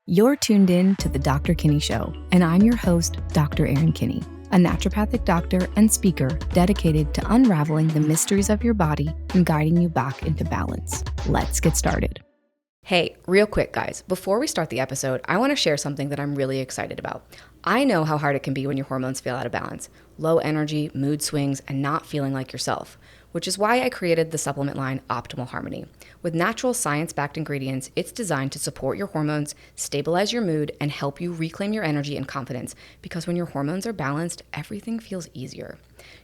You're tuned in to the Dr. Kinney Show, and I'm your host, Dr. Erin Kinney, a naturopathic doctor and speaker dedicated to unraveling the mysteries of your body and guiding you back into balance. Let's get started. Hey, real quick, guys, before we start the episode, I want to share something that I'm really excited about. I know how hard it can be when your hormones feel out of balance, low energy, mood swings, and not feeling like yourself, which is why I created the supplement line Optimal Harmony. With natural science-backed ingredients, it's designed to support your hormones, stabilize your mood, and help you reclaim your energy and confidence, because when your hormones are balanced, everything feels easier.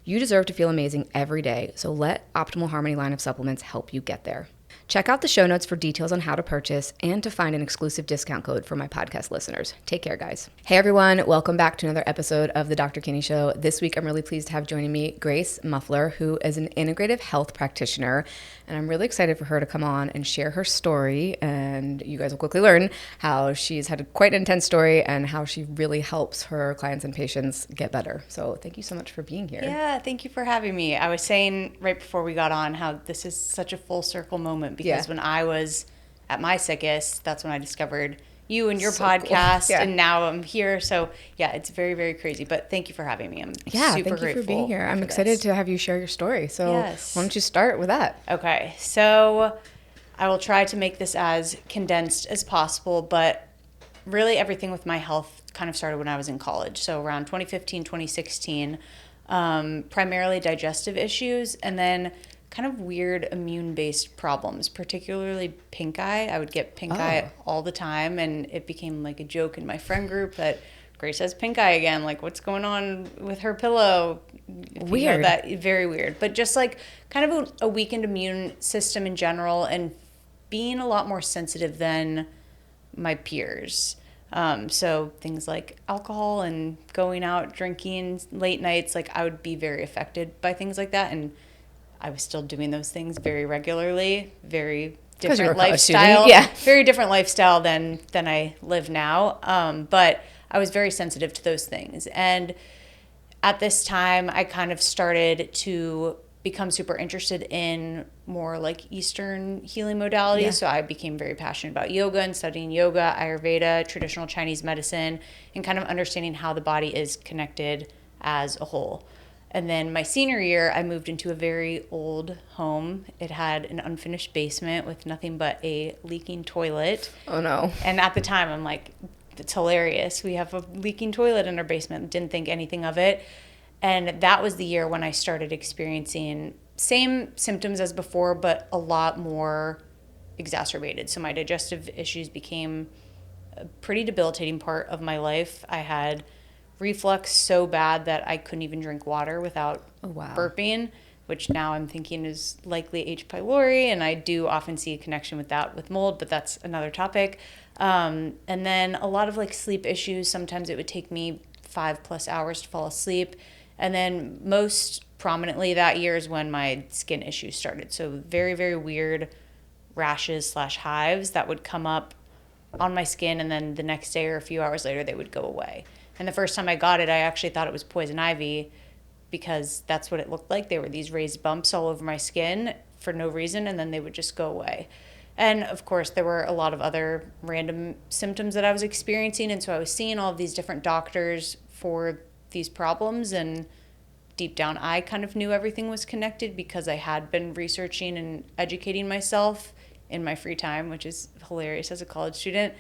You deserve to feel amazing every day, so let Optimal Harmony line of supplements help you get there. Check out the show notes for details on how to purchase and to find an exclusive discount code for my podcast listeners. Take care, guys. Hey, everyone. Welcome back to another episode of the Dr. Kinney Show. This week, I'm really pleased to have joining me Grayce Muffler, who is an integrative health practitioner. And I'm really excited for her to come on and share her story. And you guys will quickly learn how she's had quite an intense story and how she really helps her clients and patients get better. So thank you so much for being here. Yeah, thank you for having me. I was saying right before we got on how this is such a full circle moment because when I was at my sickest, that's when I discovered you and your podcast, cool. And now I'm here. So yeah, it's very, very crazy. But thank you for having me. I'm super grateful. Thank you for being here. I'm excited to have you share your story. So why don't you start with that? Okay, so I will try to make this as condensed as possible, but really everything with my health kind of started when I was in college. So around 2015, 2016, primarily digestive issues, and then kind of weird immune-based problems, particularly pink eye. I would get pink eye all the time, and it became like a joke in my friend group that Grayce has pink eye again. Like, what's going on with her pillow? Weird. That very weird. But just like kind of a weakened immune system in general, and being a lot more sensitive than my peers. So things like alcohol and going out drinking late nights, like I would be very affected by things like that. And I was still doing those things very regularly, very different lifestyle, very different lifestyle than I live now. But I was very sensitive to those things. And at this time, I kind of started to become super interested in more like Eastern healing modalities. Yeah. So I became very passionate about yoga and studying yoga, Ayurveda, traditional Chinese medicine, and kind of understanding how the body is connected as a whole. And then my senior year, I moved into a very old home. It had an unfinished basement with nothing but a leaking toilet. Oh, no. And at the time, I'm like, it's hilarious. We have a leaking toilet in our basement. Didn't think anything of it. And that was the year when I started experiencing same symptoms as before, but a lot more exacerbated. So my digestive issues became a pretty debilitating part of my life. I had reflux so bad that I couldn't even drink water without burping, which now I'm thinking is likely H. pylori, and I do often see a connection with that with mold, but that's another topic. And then a lot of like sleep issues. Sometimes it would take me 5+ hours to fall asleep. And then most prominently that year is when my skin issues started. So very, very weird rashes / hives that would come up on my skin, and then the next day or a few hours later they would go away. And the first time I got it, I actually thought it was poison ivy because that's what it looked like. They were these raised bumps all over my skin for no reason, and then they would just go away. And of course, there were a lot of other random symptoms that I was experiencing, and so I was seeing all of these different doctors for these problems, and deep down I kind of knew everything was connected because I had been researching and educating myself in my free time, which is hilarious as a college student.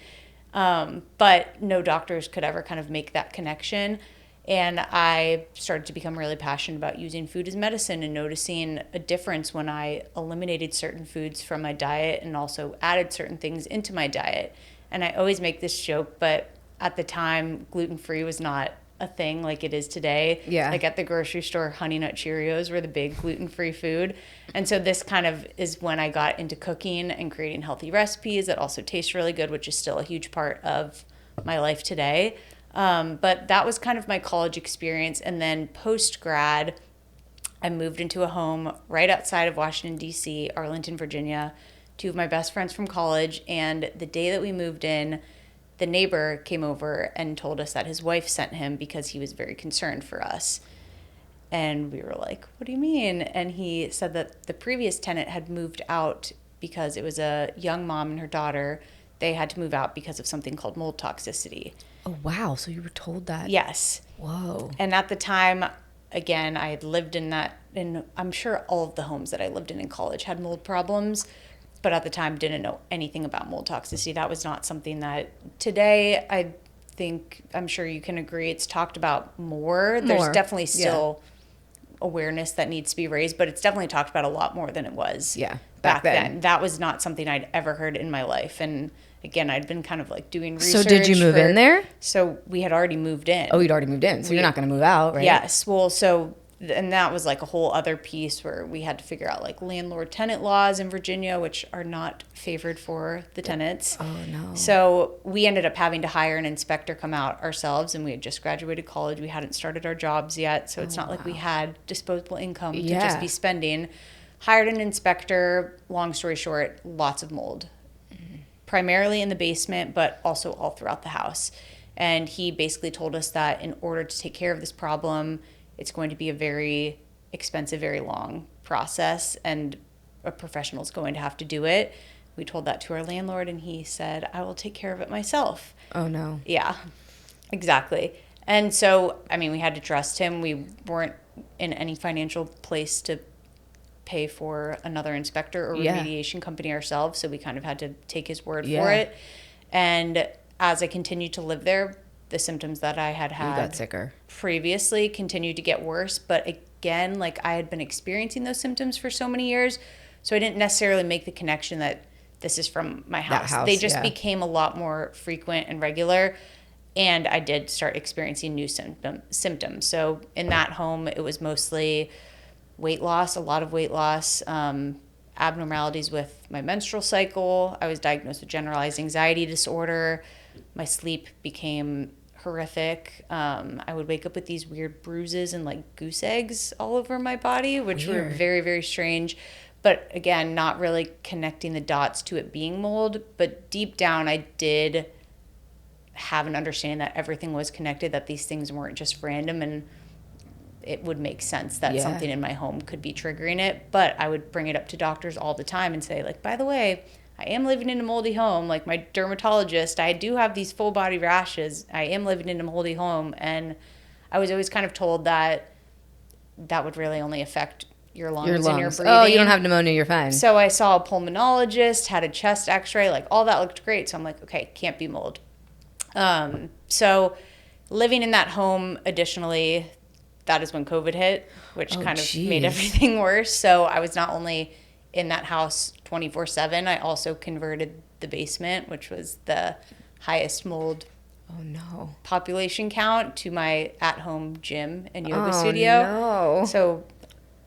But no doctors could ever kind of make that connection. And I started to become really passionate about using food as medicine and noticing a difference when I eliminated certain foods from my diet and also added certain things into my diet. And I always make this joke, but at the time, gluten-free was not a thing like it is today. Yeah. Like at the grocery store, Honey Nut Cheerios were the big gluten-free food. And so this kind of is when I got into cooking and creating healthy recipes that also taste really good, which is still a huge part of my life today. But that was kind of my college experience. And then post-grad, I moved into a home right outside of Washington, D.C., Arlington, Virginia, 2 of my best friends from college. And the day that we moved in, the neighbor came over and told us that his wife sent him because he was very concerned for us. And we were like, what do you mean? And he said that the previous tenant had moved out because it was a young mom and her daughter. they had to move out because of something called mold toxicity. Oh, wow. So you were told that? Yes. Whoa. And at the time, again, I had lived in that, and I'm sure all of the homes that I lived in college had mold problems, but at the time didn't know anything about mold toxicity. That was not something that today I'm sure you can agree it's talked about more. There's definitely still awareness that needs to be raised, but it's definitely talked about a lot more than it was back then. That was not something I'd ever heard in my life. And again, I'd been kind of like doing research. So did you move in there? So we had already moved in. Oh, you'd already moved in. So you're not going to move out, right? Yes. Well, and that was like a whole other piece where we had to figure out like landlord-tenant laws in Virginia, which are not favored for the tenants. Oh, no. So we ended up having to hire an inspector come out ourselves, and we had just graduated college. We hadn't started our jobs yet, so it's not like we had disposable income to just be spending. Hired an inspector. Long story short, lots of mold. Primarily in the basement, but also all throughout the house. And he basically told us that in order to take care of this problem, it's going to be a very expensive, very long process, and a professional is going to have to do it. We told that to our landlord, and he said, I will take care of it myself. Oh, no. Yeah, exactly. And so, I mean, we had to trust him. We weren't in any financial place to pay for another inspector or remediation company ourselves, so we kind of had to take his word for it. And as I continued to live there, the symptoms that I had you got sicker previously continued to get worse. But again, like I had been experiencing those symptoms for so many years, so I didn't necessarily make the connection that this is from my house. They just became a lot more frequent and regular, and I did start experiencing new symptoms. So in that home, it was mostly weight loss, a lot of weight loss, abnormalities with my menstrual cycle. I was diagnosed with generalized anxiety disorder. My sleep became horrific. I would wake up with these weird bruises and like goose eggs all over my body, which were very, very strange. But again, not really connecting the dots to it being mold. But deep down, I did have an understanding that everything was connected, that these things weren't just random, and it would make sense that something in my home could be triggering it. But I would bring it up to doctors all the time and say, like, by the way, I am living in a moldy home. Like my dermatologist, I do have these full body rashes. I am living in a moldy home. And I was always kind of told that that would really only affect your lungs and your breathing. Oh, you don't have pneumonia, you're fine. So I saw a pulmonologist, had a chest x-ray, like all that looked great. So I'm like, okay, can't be mold. So living in that home, additionally, that is when COVID hit, which kind of made everything worse. So I was not only in that house 24/7, I also converted the basement, which was the highest mold population count, to my at-home gym and yoga studio. No. So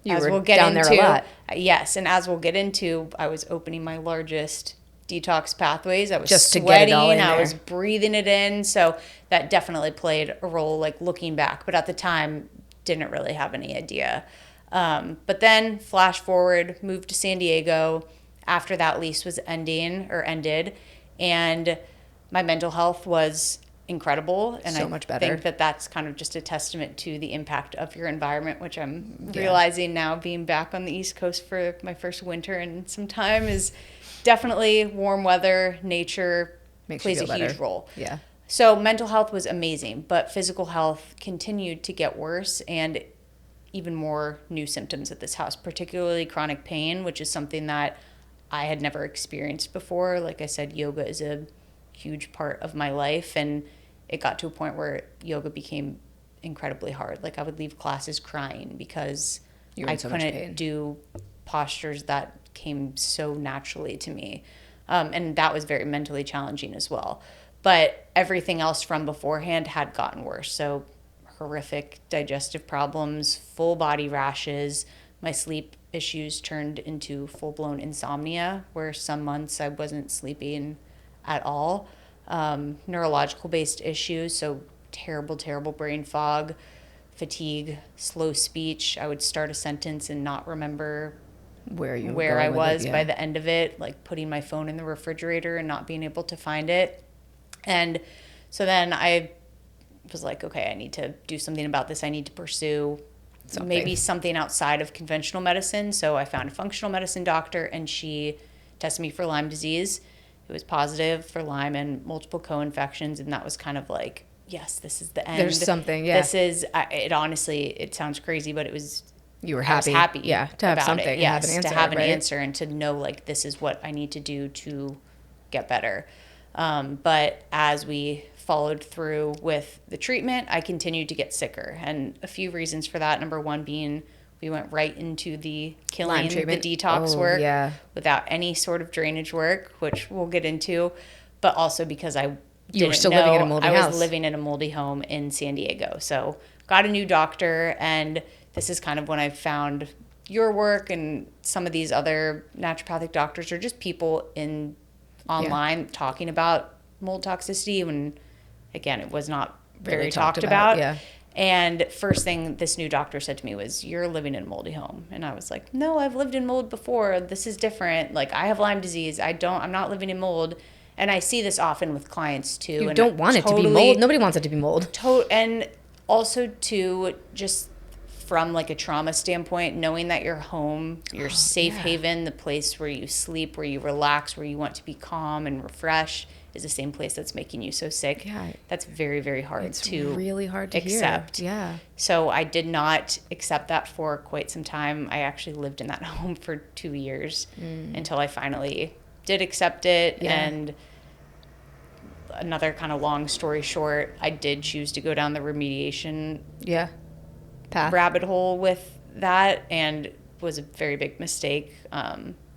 as we'll get into, there a lot. Yes, and as we'll get into, I was opening my largest detox pathways. I was just sweating, to get it all in there. I was breathing it in. So that definitely played a role, like looking back. But at the time, didn't really have any idea. But then flash forward, moved to San Diego after that lease was ended, and my mental health was incredible. And so much better. I think that that's kind of just a testament to the impact of your environment, which I'm realizing now, being back on the East Coast for my first winter in some time, is definitely warm weather, nature plays a huge role. Yeah. So mental health was amazing, but physical health continued to get worse, and even more new symptoms at this house, particularly chronic pain, which is something that I had never experienced before. Like I said, yoga is a huge part of my life, and it got to a point where yoga became incredibly hard. Like I would leave classes crying because I couldn't do postures that came so naturally to me. And that was very mentally challenging as well. But everything else from beforehand had gotten worse. So horrific digestive problems, full body rashes. My sleep issues turned into full-blown insomnia, where some months I wasn't sleeping at all. Neurological-based issues, so terrible brain fog, fatigue, slow speech. I would start a sentence and not remember where I was by the end of it, like putting my phone in the refrigerator and not being able to find it. And so then I was like, okay, I need to do something about this. I need to pursue maybe something outside of conventional medicine. So I found a functional medicine doctor, and she tested me for Lyme disease. it was positive for Lyme and multiple co-infections. And that was kind of like, yes, this is the end. There's something, yeah. This is, it honestly, it sounds crazy, but it was, you were happy. I was happy yeah, to have about something, it. Yes, have an answer, to have an right? answer and to know like this is what I need to do to get better. But as we followed through with the treatment, I continued to get sicker, and a few reasons for that. Number one being we went right into the killing, the detox work without any sort of drainage work, which we'll get into, but also because you were still living in a moldy house. I was living in a moldy home in San Diego. So got a new doctor, and this is kind of when I found your work and some of these other naturopathic doctors or just people online talking about mold toxicity when, again, it was not very talked about. Yeah. And first thing this new doctor said to me was, you're living in a moldy home. And I was like, no, I've lived in mold before. This is different. Like, I have Lyme disease. I'm not living in mold. And I see this often with clients too. You don't want it to be mold. Nobody wants it to be mold. And also too, just from like a trauma standpoint, knowing that your home, your safe haven, the place where you sleep, where you relax, where you want to be calm and refresh, is the same place that's making you so sick. Yeah. That's very, very hard to really hard to accept. Hear. Yeah. So I did not accept that for quite some time. I actually lived in that home for 2 years until I finally did accept it. Yeah. And another kind of long story short, I did choose to go down the remediation path, rabbit hole with that, and it was a very big mistake.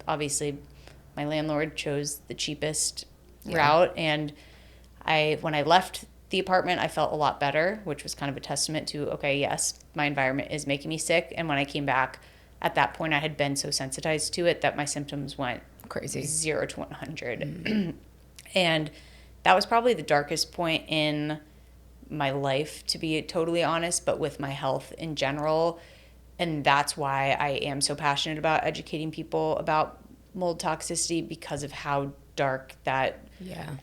Obviously, my landlord chose the cheapest route, and when I left the apartment, I felt a lot better, which was kind of a testament to, okay, yes, my environment is making me sick. And when I came back, at that point, I had been so sensitized to it that my symptoms went crazy, 0 to 100. And that was probably the darkest point in my life, to be totally honest, but with my health in general. And that's why I am so passionate about educating people about mold toxicity, because of how dark that.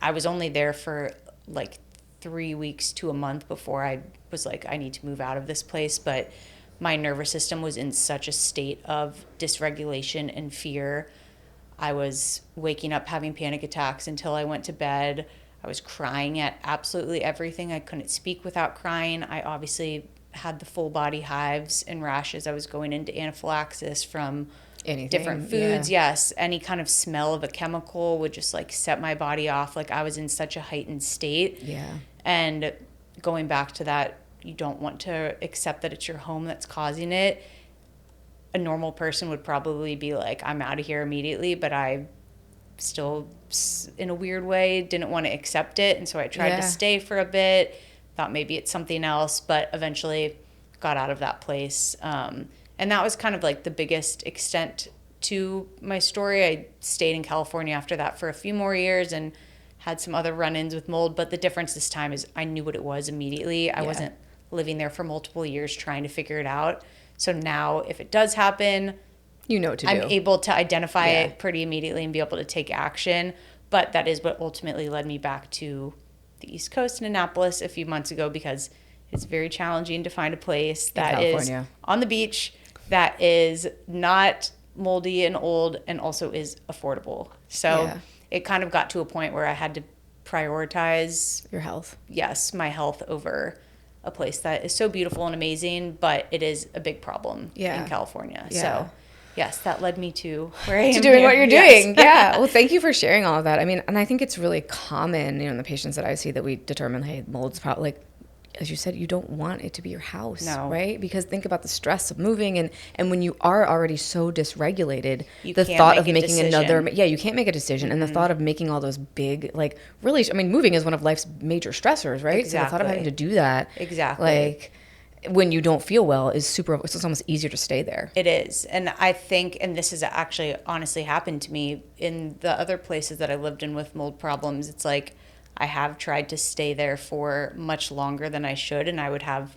I was only there for like 3 weeks to a month before I was like, I need to move out of this place. But my nervous system was in such a state of dysregulation and fear. I was waking up having panic attacks until I went to bed. I was crying at absolutely everything. I couldn't speak without crying. I obviously had the full body hives and rashes. I was going into anaphylaxis from different foods. Yes. Any kind of smell of a chemical would just like set my body off. Like, I was in such a heightened state. And going back to that, you don't want to accept that it's your home that's causing it. A normal person would probably be like, I'm out of here immediately, but I still, in a weird way, didn't want to accept it. And so I tried to stay for a bit, thought maybe it's something else, but eventually got out of that place. And that was kind of like the biggest extent to my story. I stayed in California after that for a few more years and had some other run-ins with mold. But the difference this time is I knew what it was immediately. I wasn't living there for multiple years trying to figure it out. So now if it does happen, you know what to do. I'm able to identify it pretty immediately and be able to take action. But that is what ultimately led me back to the East Coast in Annapolis a few months ago, because it's very challenging to find a place that is on the beach, that is not moldy and old, and also is affordable. So it kind of got to a point where I had to prioritize your health. Yes, my health over a place that is so beautiful and amazing, but it is a big problem in California. So yes, that led me to where I am doing here. What you're doing. Yeah. Well, thank you for sharing all of that. I mean, and I think it's really common, in the patients that I see, that we determine, hey, mold's probably, like, as you said, you don't want it to be your house, right? Because think about the stress of moving, and when you are already so dysregulated, the thought of making another, you can't make a decision. And the thought of making all those big, like, really, I mean, moving is one of life's major stressors, right? So the thought of having to do that, like, when you don't feel well it's almost easier to stay there. It is. And I think, and this has actually honestly happened to me in the other places that I lived in with mold problems, it's like, I have tried to stay there for much longer than I should, and I would have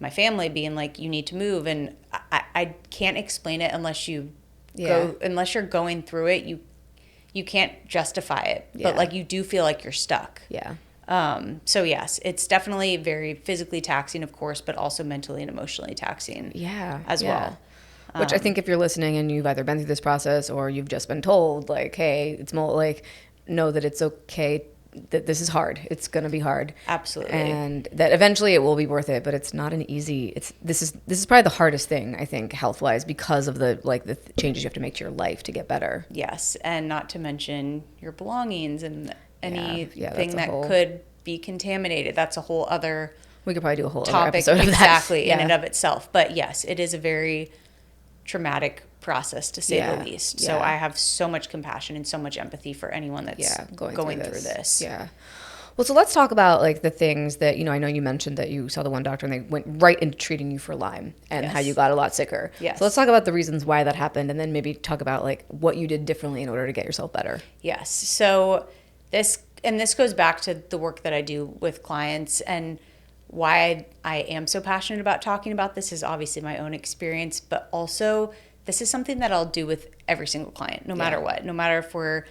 my family being like, you need to move, and I can't explain it unless you unless you're going through it. You can't justify it, but like, you do feel like you're stuck. So yes, it's definitely very physically taxing, of course, but also mentally and emotionally taxing as well. Which I think if you're listening and you've either been through this process or you've just been told, like, hey, it's mold, like, know that it's okay, that this is hard. It's going to be hard. Absolutely. And that eventually it will be worth it, but it's not an easy, this is probably the hardest thing, I think, health-wise, because of the changes you have to make to your life to get better. Yes. And not to mention your belongings and anything that whole, could be contaminated. That's a whole other we could probably do a whole topic other episode of that. Exactly, in and of itself. But yes, it is a very traumatic process, to say the least. So I have so much compassion and so much empathy for anyone that's going through this. Yeah. Well, so let's talk about like the things that, I know you mentioned that you saw the one doctor and they went right into treating you for Lyme and how you got a lot sicker. Yes. So let's talk about the reasons why that happened, and then maybe talk about like what you did differently in order to get yourself better. Yes. So this goes back to the work that I do with clients, and why I am so passionate about talking about this is obviously my own experience, but also this is something that I'll do with every single client, no matter what. No matter if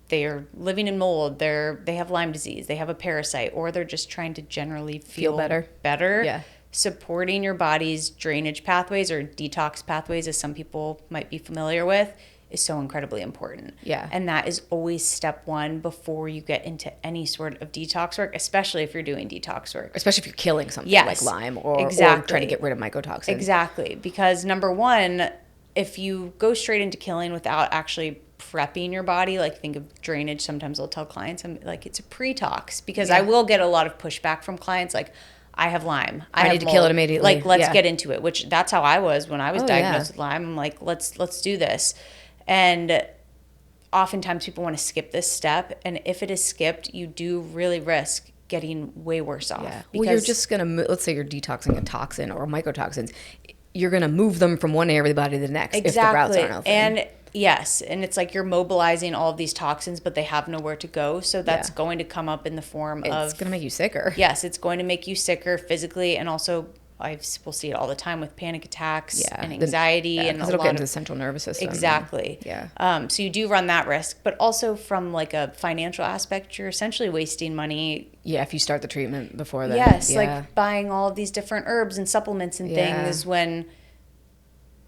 they are living in mold, they have Lyme disease, they have a parasite, or they're just trying to generally feel better. Yeah. Supporting your body's drainage pathways, or detox pathways, as some people might be familiar with, is so incredibly important. Yeah. And that is always step one before you get into any sort of detox work, especially if you're doing detox work. Especially if you're killing something like Lyme or trying to get rid of mycotoxins. Exactly. Because number one, if you go straight into killing without actually prepping your body, like think of drainage, sometimes I'll tell clients, I'm like, it's a pre-tox, because I will get a lot of pushback from clients like, I have Lyme. I need to kill it immediately. Like, let's get into it, which that's how I was when I was diagnosed with Lyme. I'm like, let's do this. And oftentimes people want to skip this step. And if it is skipped, you do really risk getting way worse off. Yeah. Well, you're just going to, let's say you're detoxing a toxin or mycotoxins, you're going to move them from one area of the body to the next if the routes aren't open. And yes, and it's like you're mobilizing all of these toxins, but they have nowhere to go. So that's going to come up in the form of... It's going to make you sicker. Yes, it's going to make you sicker physically, and also we'll see it all the time with panic attacks and anxiety. And it'll get into the central nervous system. Exactly. Yeah. So you do run that risk, but also from like a financial aspect, you're essentially wasting money. Yeah, if you start the treatment before that. Yes, like buying all of these different herbs and supplements and things when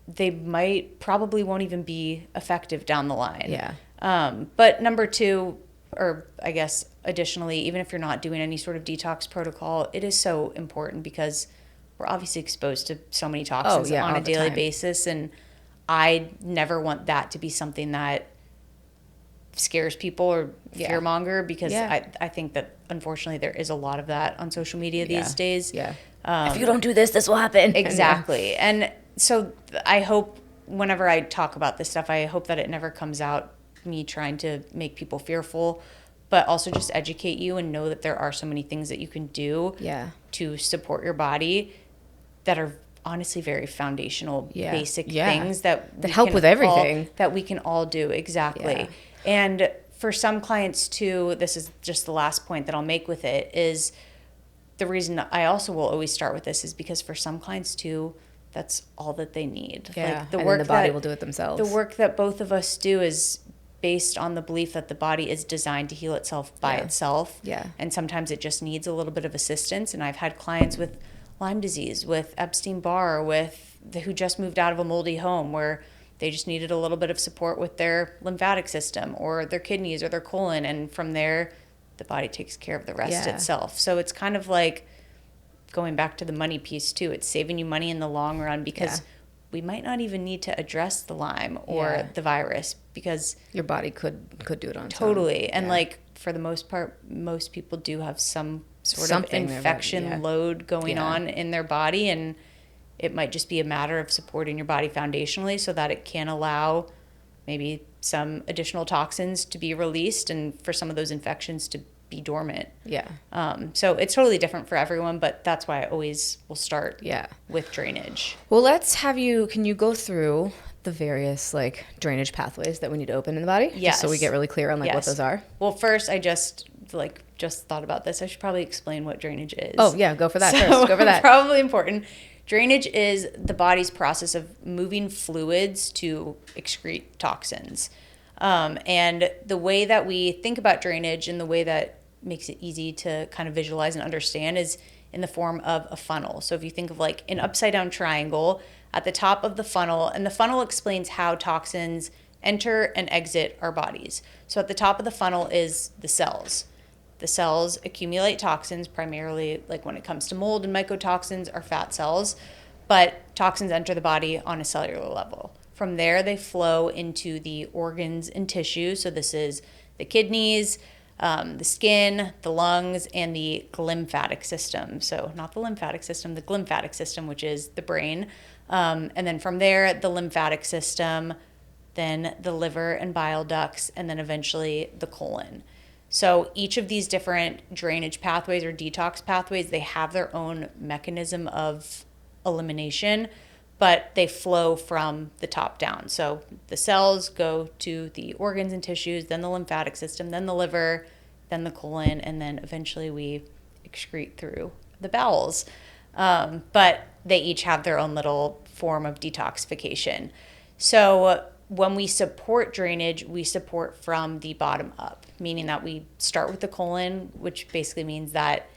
they probably won't even be effective down the line. Yeah. But number two, or I guess additionally, even if you're not doing any sort of detox protocol, it is so important because we're obviously exposed to so many toxins on a daily basis. And I never want that to be something that scares people or fearmonger, because I think that unfortunately there is a lot of that on social media these days. Yeah. If you don't do this will happen. Exactly. And so I hope whenever I talk about this stuff, I hope that it never comes out me trying to make people fearful, but also just educate you and know that there are so many things that you can do to support your body that are honestly very foundational, basic things that help with everything. That we can all do. Exactly. Yeah. And for some clients too, this is just the last point that I'll make with it, is the reason I also will always start with this is because for some clients too, that's all that they need. Yeah, like the body will do it themselves. The work that both of us do is based on the belief that the body is designed to heal itself by itself. Yeah. And sometimes it just needs a little bit of assistance. And I've had clients with Lyme disease, with Epstein-Barr, who just moved out of a moldy home, where they just needed a little bit of support with their lymphatic system or their kidneys or their colon. And from there, the body takes care of the rest itself. So it's kind of like going back to the money piece too. It's saving you money in the long run, because we might not even need to address the Lyme or the virus, because your body could do it on its own. And like for the most part, most people do have some sort of infection load going on in their body, and it might just be a matter of supporting your body foundationally so that it can allow maybe some additional toxins to be released and for some of those infections to be dormant. Yeah. So it's totally different for everyone, but that's why I always will start with drainage. Well, can you go through the various like drainage pathways that we need to open in the body? Yes. Just so we get really clear on like what those are. Well, first I just thought about this. I should probably explain what drainage is. Oh yeah, go for that first. Go for that. Probably important. Drainage is the body's process of moving fluids to excrete toxins. And the way that we think about drainage, and the way that makes it easy to kind of visualize and understand, is in the form of a funnel. So if you think of like an upside down triangle at the top of the funnel, and the funnel explains how toxins enter and exit our bodies. So at the top of the funnel is the cells. The cells accumulate toxins, primarily like when it comes to mold and mycotoxins are fat cells, but toxins enter the body on a cellular level. From there, they flow into the organs and tissues. So this is the kidneys, the skin, the lungs, and the glymphatic system. So not the lymphatic system, the glymphatic system, which is the brain. And then from there, the lymphatic system, then the liver and bile ducts, and then eventually the colon. So each of these different drainage pathways or detox pathways, they have their own mechanism of elimination, but they flow from the top down. So the cells go to the organs and tissues, then the lymphatic system, then the liver, then the colon, and then eventually we excrete through the bowels. But they each have their own little form of detoxification. So when we support drainage, we support from the bottom up, meaning that we start with the colon, which basically means that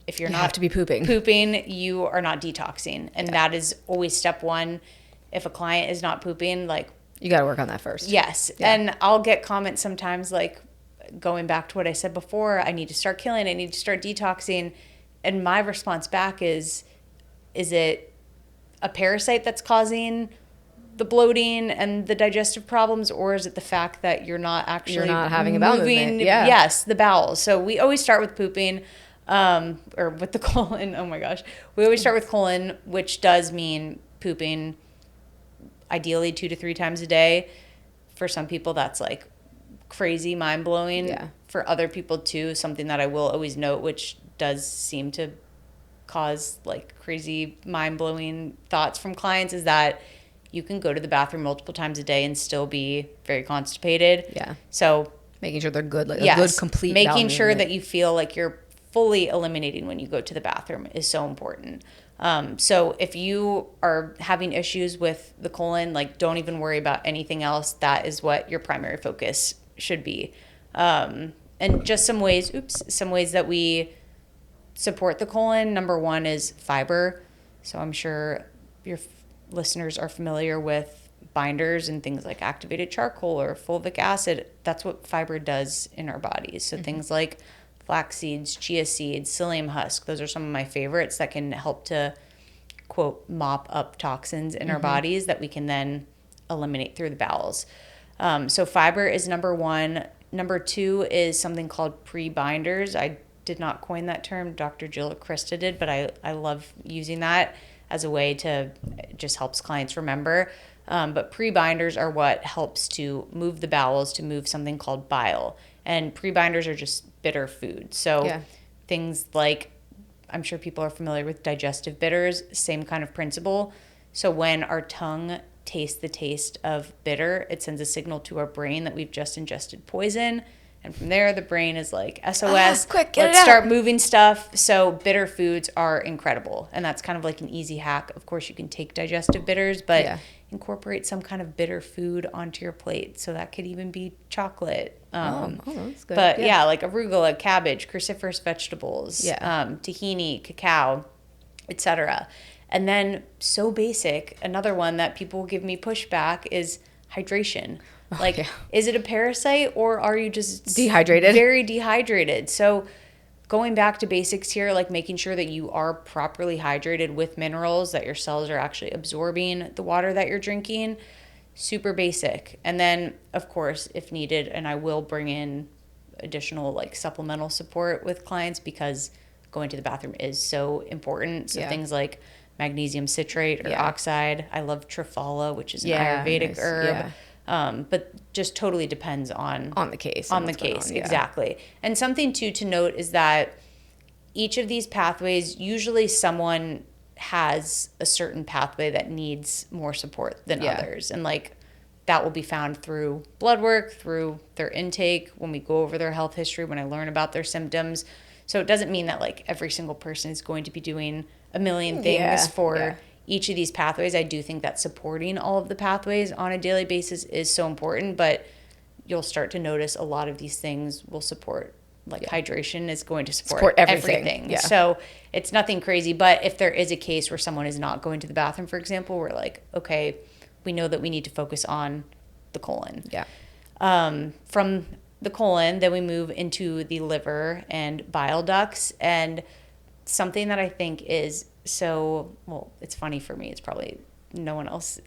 if you're not have to be pooping, you are not detoxing. And that is always step one. If a client is not pooping, like, you got to work on that first. Yes. Yeah. And I'll get comments sometimes like, going back to what I said before, I need to start killing, I need to start detoxing. And my response back is it a parasite that's causing the bloating and the digestive problems, or is it the fact that you're not having a bowel movement? Yeah. Yes, the bowels. So we always start with pooping, or with the colon. Oh my gosh. We always start with colon, which does mean pooping ideally 2 to 3 times a day. For some people, that's like crazy, mind-blowing. Yeah. For other people too, something that I will always note, which does seem to cause like crazy, mind-blowing thoughts from clients, is that you can go to the bathroom multiple times a day and still be very constipated. Yeah. So making sure they're good, like yes, a good complete bowel making sure movement. that you feel like you're fully eliminating when you go to the bathroom is so important. So if you are having issues with the colon, like, don't even worry about anything else. That is what your primary focus should be. And just some ways that we support the colon. Number one is fiber. So I'm sure your listeners are familiar with binders and things like activated charcoal or fulvic acid. That's what fiber does in our bodies. So things like flax seeds, chia seeds, psyllium husk, those are some of my favorites that can help to, quote, mop up toxins in our bodies that we can then eliminate through the bowels. So fiber is number one. Number two is something called pre-binders. I did not coin that term. Dr. Jill Krista did, but I love using that as a way to, it just helps clients remember. But pre-binders are what helps to move the bowels, to move something called bile. And pre-binders are just bitter food. So things like, I'm sure people are familiar with digestive bitters, same kind of principle. So when our tongue tastes the taste of bitter, it sends a signal to our brain that we've just ingested poison. And from there, the brain is like, SOS, quick, let's start moving stuff. So bitter foods are incredible. And that's kind of like an easy hack. Of course, you can take digestive bitters, but incorporate some kind of bitter food onto your plate. So that could even be chocolate. That's good. But like arugula, cabbage, cruciferous vegetables, tahini, cacao, etc. And then, so basic, another one that people give me pushback is hydration. Is it a parasite, or are you just dehydrated? Very dehydrated. So going back to basics here, like making sure that you are properly hydrated with minerals, that your cells are actually absorbing the water that you're drinking. Super basic. And then, of course, if needed, and I will bring in additional like supplemental support with clients, because going to the bathroom is so important. So things like magnesium citrate or oxide. I love triphala, which is an Ayurvedic herb. But just totally depends on the case. Exactly. And something too to note is that each of these pathways, usually someone has a certain pathway that needs more support than others. And like that will be found through blood work, through their intake, when we go over their health history, when I learn about their symptoms. So it doesn't mean that like every single person is going to be doing a million things for each of these pathways. I do think that supporting all of the pathways on a daily basis is so important, but you'll start to notice a lot of these things will support, like hydration is going to support everything. Yeah. So it's nothing crazy, but if there is a case where someone is not going to the bathroom, for example, we're like, okay, we know that we need to focus on the colon. Yeah. From the colon, then we move into the liver and bile ducts. And something that I think is so, well, it's funny for me. It's probably no one else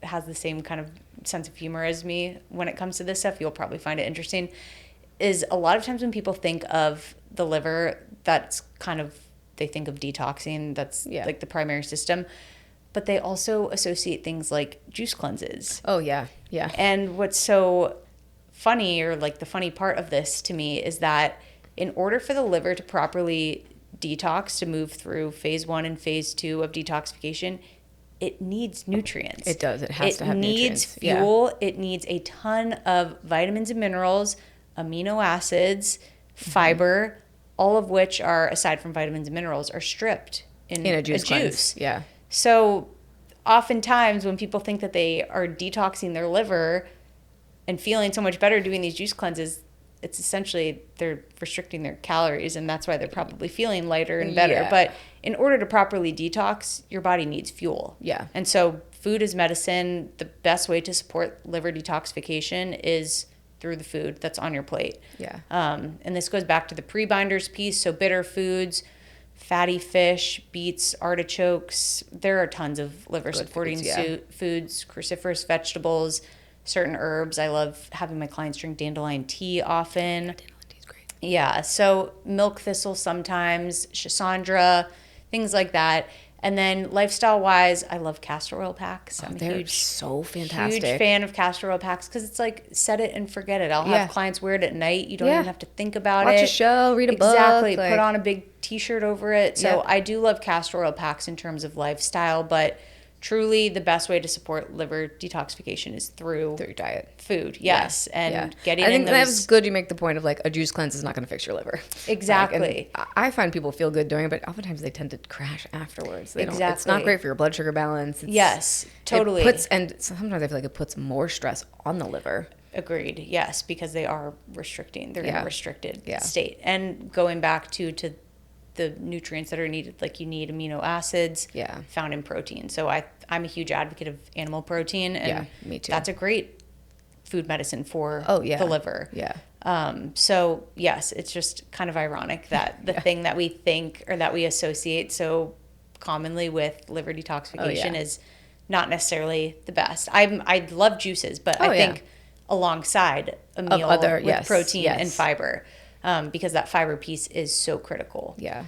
has the same kind of sense of humor as me when it comes to this stuff. You'll probably find it interesting. Is a lot of times when people think of the liver, that's kind of, they think of detoxing. That's like the primary system. But they also associate things like juice cleanses. Oh, yeah. Yeah. And what's so funny, or like the funny part of this to me, is that in order for the liver to properly detox, to move through phase 1 and phase 2 of detoxification, it needs nutrients. It does. It has to have nutrients. It needs fuel. Yeah. It needs a ton of vitamins and minerals, amino acids, fiber, all of which are, aside from vitamins and minerals, are stripped in a juice. Yeah. So oftentimes when people think that they are detoxing their liver and feeling so much better doing these juice cleanses, it's essentially they're restricting their calories, and that's why they're probably feeling lighter and better. Yeah. But in order to properly detox, your body needs fuel. Yeah. And so food is medicine. The best way to support liver detoxification is through the food that's on your plate. Yeah. And this goes back to the pre-binders piece. So bitter foods, fatty fish, beets, artichokes. There are tons of liver-supporting foods, cruciferous vegetables, certain herbs. I love having my clients drink dandelion tea often. Dandelion tea is great. Yeah, so milk thistle sometimes, schisandra, things like that. And then lifestyle-wise, I love castor oil packs. I'm They're so fantastic. Huge fan of castor oil packs because it's like set it and forget it. I'll have clients wear it at night. You don't even have to think about it. Watch a show, read a book. Exactly. Put on a big T-shirt over it. So I do love castor oil packs in terms of lifestyle, but truly the best way to support liver detoxification is through your diet. Food, yes. And getting I think in those... that's good. You make the point of like a juice cleanse is not going to fix your liver. Exactly. Like, I find people feel good doing it, but oftentimes they tend to crash afterwards. They exactly. It's not great for your blood sugar balance. Yes, totally. And sometimes I feel like it puts more stress on the liver. Agreed. Yes, because they are restricting. They're in a restricted state. And going back to the nutrients that are needed, like you need amino acids found in protein. So I'm a huge advocate of animal protein, and me too. That's a great food medicine for the liver. So yes, it's just kind of ironic that the thing that we think or that we associate so commonly with liver detoxification is not necessarily the best. I love juices, but I think alongside a meal with protein and fiber, because that fiber piece is so critical. Yeah.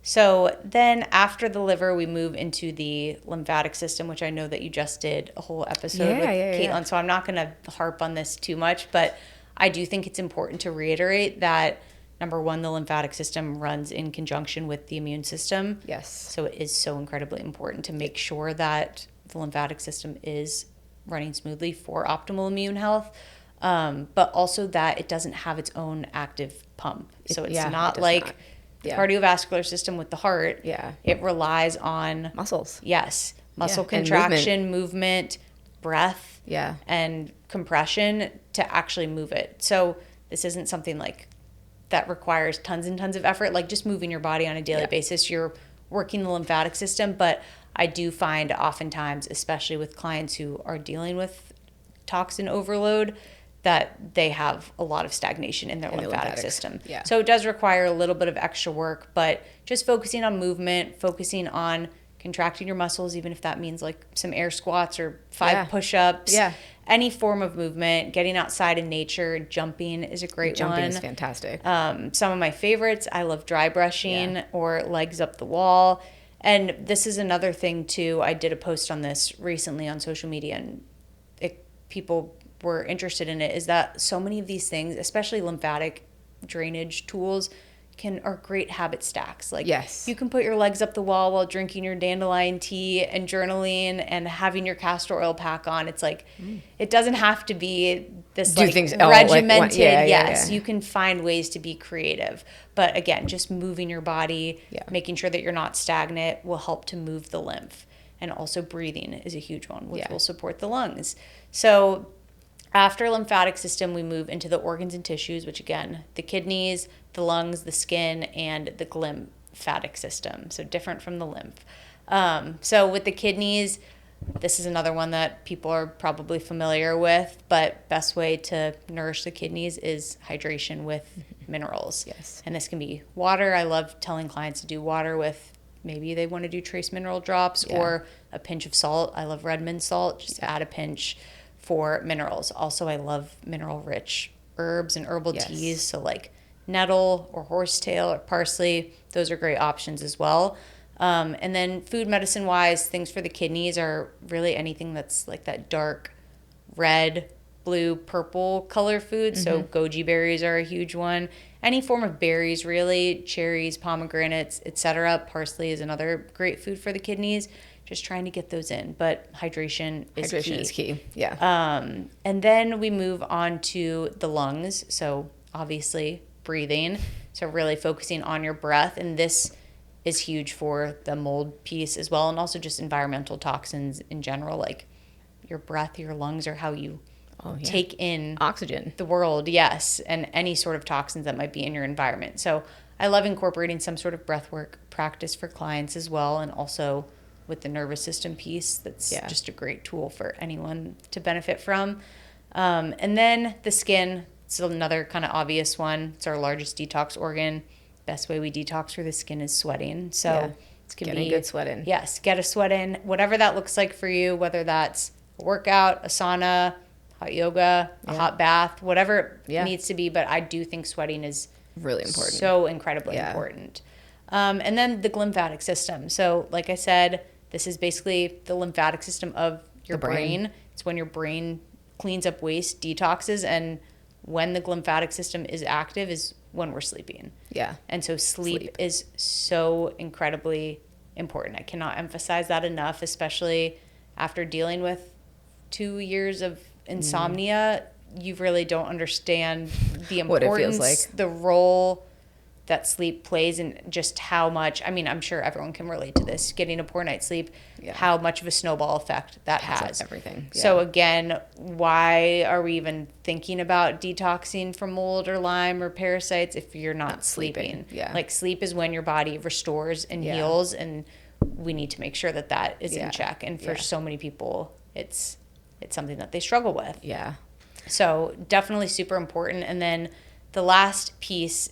So then after the liver, we move into the lymphatic system, which I know that you just did a whole episode with Caitlin. So I'm not going to harp on this too much, but I do think it's important to reiterate that, number one, the lymphatic system runs in conjunction with the immune system. Yes. So it is so incredibly important to make sure that the lymphatic system is running smoothly for optimal immune health, but also that it doesn't have its own active pump. So it's not like the cardiovascular system with the heart. Yeah. It relies on muscles. Yes. Muscle contraction, movement, breath, and compression to actually move it. So this isn't something like that requires tons and tons of effort, like just moving your body on a daily basis. You're working the lymphatic system, but I do find oftentimes, especially with clients who are dealing with toxin overload, that they have a lot of stagnation in their lymphatic system. Yeah. So it does require a little bit of extra work, but just focusing on movement, focusing on contracting your muscles, even if that means like some air squats or 5 push-ups, any form of movement, getting outside in nature, jumping is a great one. Jumping is fantastic. Some of my favorites, I love dry brushing or legs up the wall. And this is another thing too. I did a post on this recently on social media, and people were interested in it, is that so many of these things, especially lymphatic drainage tools, are great habit stacks. Like you can put your legs up the wall while drinking your dandelion tea and journaling and having your castor oil pack on. It's like it doesn't have to be this regimented. You can find ways to be creative. But again, just moving your body, making sure that you're not stagnant will help to move the lymph. And also breathing is a huge one, which will support the lungs. So after lymphatic system, we move into the organs and tissues, which again, the kidneys, the lungs, the skin, and the lymphatic system. So different from the lymph. So with the kidneys, This is another one that people are probably familiar with, but best way to nourish the kidneys is hydration with minerals. Yes. And this can be water. I love telling clients to do water with, maybe they want to do trace mineral drops or a pinch of salt. I love Redmond salt. Just add a pinch for minerals. Also, I love mineral-rich herbs and herbal teas. So like nettle or horsetail or parsley, those are great options as well. And then food medicine wise, things for the kidneys are really anything that's like that dark red, blue, purple color food. So goji berries are a huge one. Any form of berries, really, cherries, pomegranates, etc. Parsley is another great food for the kidneys. Just trying to get those in, but hydration is key. Yeah. And then we move on to the lungs. So obviously breathing. So really focusing on your breath, and this is huge for the mold piece as well, and also just environmental toxins in general. Like your breath, your lungs are how you take in oxygen, the world, yes, and any sort of toxins that might be in your environment. So I love incorporating some sort of breathwork practice for clients as well, and also with the nervous system piece. That's just a great tool for anyone to benefit from. And then the skin, it's another kind of obvious one. It's our largest detox organ. Best way we detox for the skin is sweating. So it's going to be a good sweat in. Yes, get a sweat in, whatever that looks like for you, whether that's a workout, a sauna, hot yoga, a hot bath, whatever it needs to be. But I do think sweating is really important. So incredibly important. And then the lymphatic system. So like I said, this is basically the lymphatic system of your brain. It's when your brain cleans up waste, detoxes, and when the lymphatic system is active is when we're sleeping. Yeah. And so sleep is so incredibly important. I cannot emphasize that enough, especially after dealing with 2 years of insomnia. You really don't understand the importance, what it feels like, the role that sleep plays, and just how much, I mean, I'm sure everyone can relate to this, getting a poor night's sleep, how much of a snowball effect that has. Everything. Yeah. So again, why are we even thinking about detoxing from mold or Lyme or parasites if you're not sleeping? Yeah. Like sleep is when your body restores and heals, and we need to make sure that that is in check. And for so many people, it's something that they struggle with. Yeah. So definitely super important. And then the last piece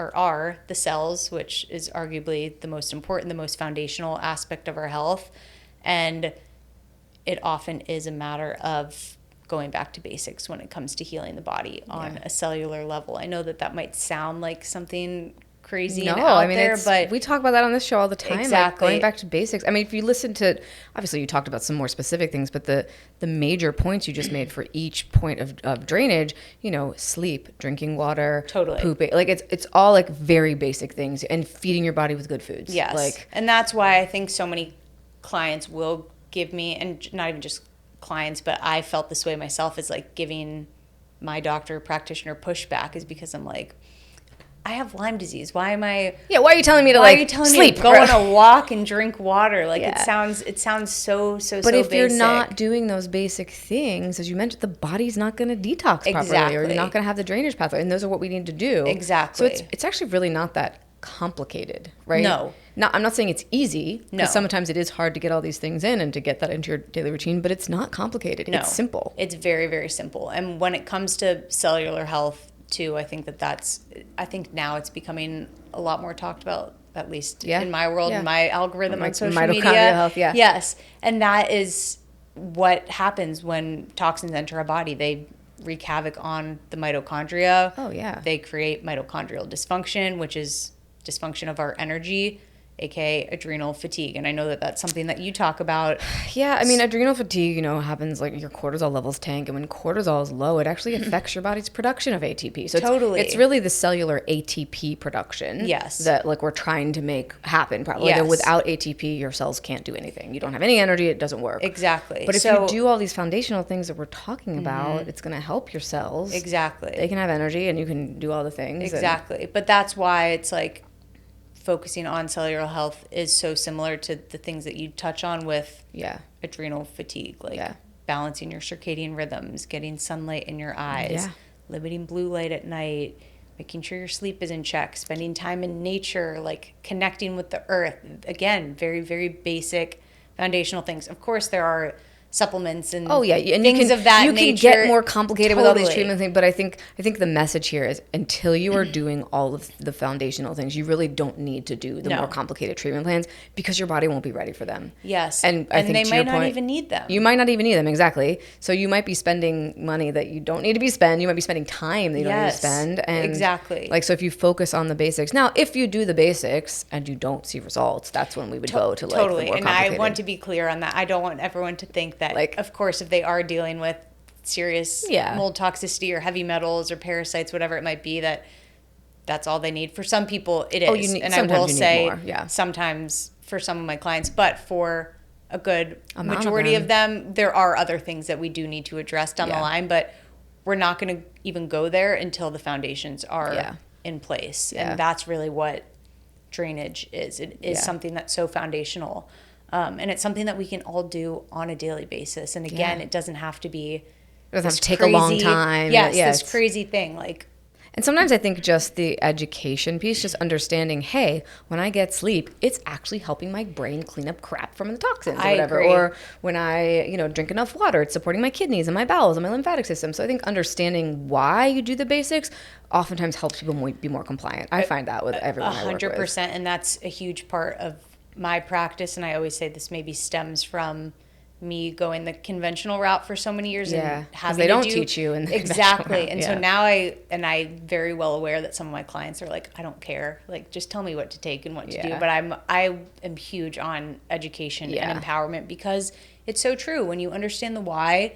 are the cells, which is arguably the most important, the most foundational aspect of our health. And it often is a matter of going back to basics when it comes to healing the body on a cellular level. I know that might sound like something crazy and out there, but we talk about that on this show all the time. Exactly. Like going back to basics. I mean, if you listen to, obviously you talked about some more specific things, but the major points you just made for each point of drainage, sleep, drinking water, pooping, like it's all like very basic things, and feeding your body with good foods. Yes. And that's why I think so many clients will give me, and not even just clients, but I felt this way myself, is like giving my doctor practitioner pushback, is because I'm like, I have Lyme disease. Why am I? Yeah. Why are you telling me to sleep? Me to go on a walk and drink water? Like it sounds so. But if basic. You're not doing those basic things, as you mentioned, the body's not going to detox properly, or you're not going to have the drainage pathway. And those are what we need to do. Exactly. So it's actually really not that complicated, right? No. I'm not saying it's easy. No. Because sometimes it is hard to get all these things in and to get that into your daily routine, but it's not complicated. No. It's simple. It's very, very simple. And when it comes to cellular health too, I think I think now it's becoming a lot more talked about, at least in my world, in my algorithm on social media. Mitochondrial health, Yes. And that is what happens when toxins enter our body. They wreak havoc on the mitochondria. Oh, yeah. They create mitochondrial dysfunction, which is dysfunction of our energy, aka adrenal fatigue. And I know that that's something that you talk about. Yeah, I mean, adrenal fatigue, happens like your cortisol levels tank, and when cortisol is low, it actually affects your body's production of ATP. So it's really the cellular ATP production that like we're trying to make happen properly. Like, without ATP, your cells can't do anything. You don't have any energy, it doesn't work. Exactly. But if you do all these foundational things that we're talking about, it's going to help your cells. Exactly. They can have energy and you can do all the things. Exactly. But that's why it's like, focusing on cellular health is so similar to the things that you touch on with adrenal fatigue, like balancing your circadian rhythms, getting sunlight in your eyes, limiting blue light at night, making sure your sleep is in check, spending time in nature, like connecting with the earth. Again, very, very basic foundational things. Of course, there are supplements and and things of that nature. You can get more complicated with all these treatment things, but I think the message here is until you are doing all of the foundational things, you really don't need to do the more complicated treatment plans because your body won't be ready for them. Yes. And I think they might not even need them. You might not even need them, exactly. So you might be spending money that you don't need to be spending. You might be spending time that you don't need to spend. And exactly. Like, so if you focus on the basics. Now, if you do the basics and you don't see results, that's when we would go to like the more complicated. And I want to be clear on that. I don't want everyone to think that, like, of course, if they are dealing with serious mold toxicity or heavy metals or parasites, whatever it might be, that's all they need. For some people, it is. And I will say sometimes for some of my clients, but for a good majority of them, there are other things that we do need to address down the line, but we're not going to even go there until the foundations are in place. And that's really what drainage is. It is something that's so foundational. And it's something that we can all do on a daily basis. And again, it doesn't have to be. It doesn't have to take a long time. Yes, this crazy thing. Like, and sometimes I think just the education piece, just understanding, hey, when I get sleep, it's actually helping my brain clean up crap from the toxins or whatever. Agree. Or when I, drink enough water, it's supporting my kidneys and my bowels and my lymphatic system. So I think understanding why you do the basics oftentimes helps people be more compliant. I find that with everyone I work with. 100%. And that's a huge part of my practice, and I always say this maybe stems from me going the conventional route for so many years and having they don't teach you in the exactly. And so now I'm very well aware that some of my clients are like, I don't care, like just tell me what to take and what to do. But I am huge on education and empowerment because it's so true. When you understand the why,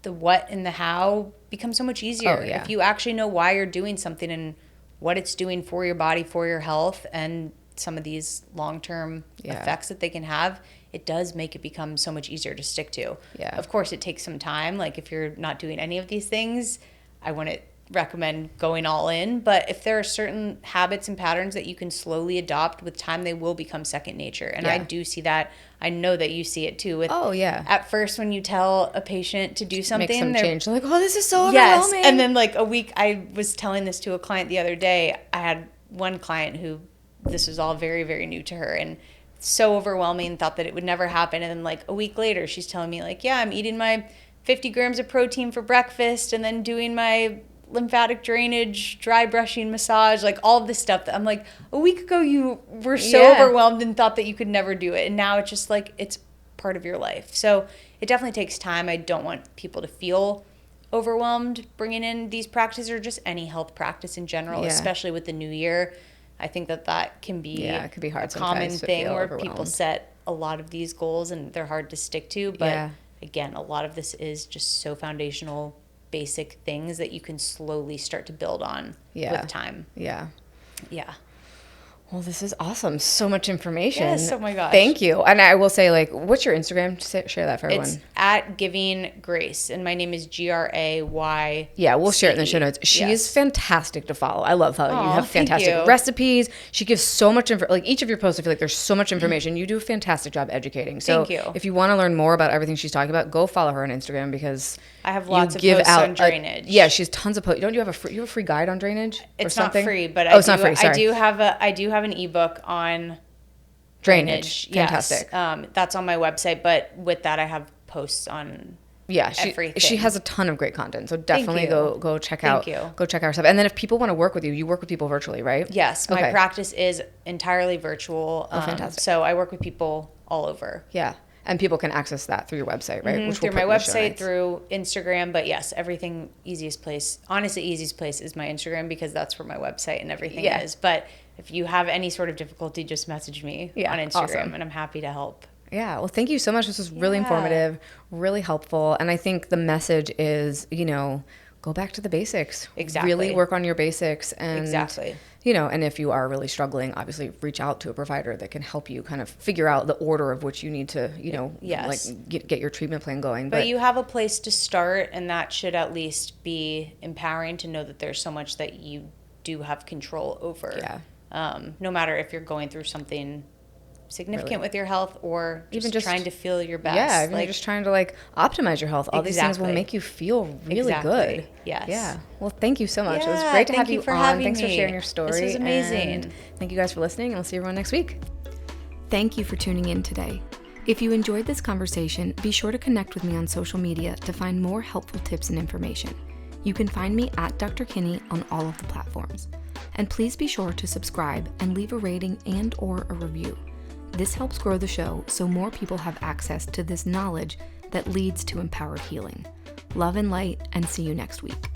the what and the how becomes so much easier. If you actually know why you're doing something and what it's doing for your body, for your health, and some of these long-term effects that they can have, it does make it become so much easier to stick to. Of course, it takes some time. Like if you're not doing any of these things, I wouldn't recommend going all in. But if there are certain habits and patterns that you can slowly adopt with time, they will become second nature. And I do see that. I know that you see it too. With at first, when you tell a patient to do something, make some change. They're like, oh, this is so overwhelming. And then like a week, I was telling this to a client the other day. I had one client who this was all very, very new to her and so overwhelming, thought that it would never happen. And then like a week later, she's telling me like, I'm eating my 50 grams of protein for breakfast and then doing my lymphatic drainage, dry brushing, massage, like all of this stuff that I'm like, a week ago you were so overwhelmed and thought that you could never do it. And now it's just like, it's part of your life. So it definitely takes time. I don't want people to feel overwhelmed bringing in these practices or just any health practice in general, especially with the new year. I think that can be, it could be hard a common thing where people set a lot of these goals and they're hard to stick to. But again, a lot of this is just so foundational, basic things that you can slowly start to build on with time. Yeah. Well, this is awesome. So much information. Yes, oh my gosh. Thank you. And I will say, like, what's your Instagram? Share that for everyone. It's at Giving Grayce, and my name is Grayce. Yeah, we'll share it in the show notes. She is fantastic to follow. I love how you have fantastic recipes. She gives so much info. Like, each of your posts, I feel like there's so much information. You do a fantastic job educating. So thank you. If you want to learn more about everything she's talking about, go follow her on Instagram because I have lots of posts on drainage. She has tons of posts. Don't you have a free guide on drainage? It's not free, but it's not free. Sorry. I do have an ebook on drainage. Fantastic. Yes. That's on my website, but with that I have posts on everything. She has a ton of great content, so definitely go check out her stuff. And then if people want to work with you, you work with people virtually, right? Yes, my practice is entirely virtual. Fantastic. So I work with people all over. Yeah. And people can access that through your website, right? Through my website, through Instagram. But yes, everything, easiest place is my Instagram because that's where my website and everything is. But if you have any sort of difficulty, just message me on Instagram and I'm happy to help. Yeah. Well, thank you so much. This was really informative, really helpful. And I think the message is, go back to the basics. Exactly. Really work on your basics. And, exactly. And if you are really struggling, obviously reach out to a provider that can help you kind of figure out the order of which you need to, like get your treatment plan going. But you have a place to start, and that should at least be empowering to know that there's so much that you do have control over. Yeah. No matter if you're going through something significant with your health or even just trying to feel your best. Yeah, even you're just trying to optimize your health. All these things will make you feel really good. Yes. Yeah. Well, thank you so much. It was great to have you on. Thanks for sharing your story. This was amazing. And thank you guys for listening, and we'll see everyone next week. Thank you for tuning in today. If you enjoyed this conversation, be sure to connect with me on social media to find more helpful tips and information. You can find me at Dr. Kinney on all of the platforms. And please be sure to subscribe and leave a rating and/or a review. This helps grow the show so more people have access to this knowledge that leads to empowered healing. Love and light, and see you next week.